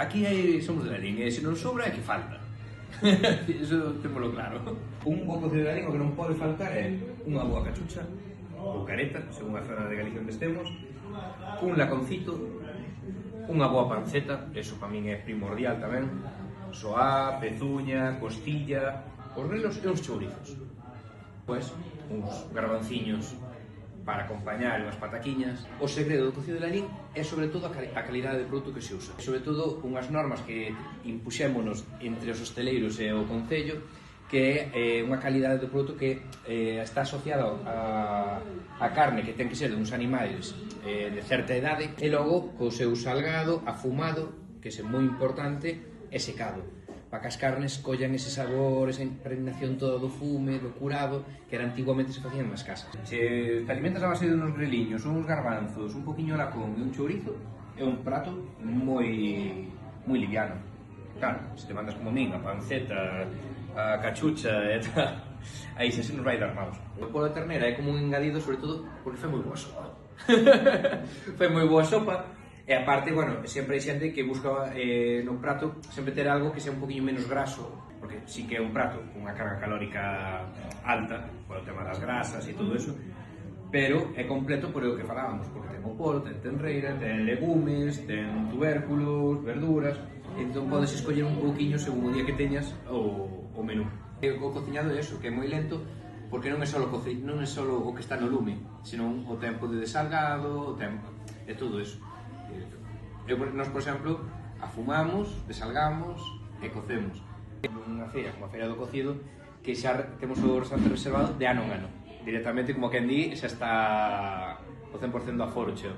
Aquí somos de Lalín, e se non sobra é que falta. Iso témolo claro. Un bo cocido de Lalín o que non pode faltar é unha boa cachucha ou careta, según a zona de Galicia onde estemos, un laconcito, unha boa panceta, eso para min é primordial tamén, soá, pezuña, costilla, os grelos e uns chourizos. Pois, uns garbanciños para acompañar unhas pataquiñas. O segredo do cocido de Lalín é sobre todo a calidade de produto que se usa. Sobre todo unhas normas que impuxémonos entre os hosteleiros e o Concello, que é unha calidade de produto que está asociada a carne que ten que ser de uns animais de certa idade e logo co seu salgado, afumado, que é moi importante, e secado, para que as carnes collan ese sabor, esa impregnación toda do fume, do curado, que era antiguamente se facían nas casas. Se te alimentas a base de uns greliños, uns garbanzos, un poquinho de lacón e un chourizo, é un prato moi liviano. Claro, se te mandas como min, a panceta, a cachucha e tal, aí se nos vai dar maus. O polo de ternera é como un engadido, sobre todo, porque foi moi boa sopa. Foi moi boa sopa, e aparte, bueno, sempre hai xente que busca no prato sempre ter algo que sea un poquinho menos graso, porque sí que é un prato con unha carga calórica alta, por o tema das grasas e todo eso, pero é completo por o que falábamos, porque ten o polo, ten tenreira, ten legumes, ten tubérculos, verduras, entón podes escoller un pouquiño según o día que teñas o menú. O cociñado é eso, que é moi lento, porque non é só o que está no lume, senón o tempo de desalgado, o tempo, é todo eso. Nos, por exemplo, afumamos, desalgamos e cocemos. Unha feira, como a feira do cocido, que xa temos o restaurante reservado de ano en ano. Directamente, como quen di, xa está o 100% do aforo cheo.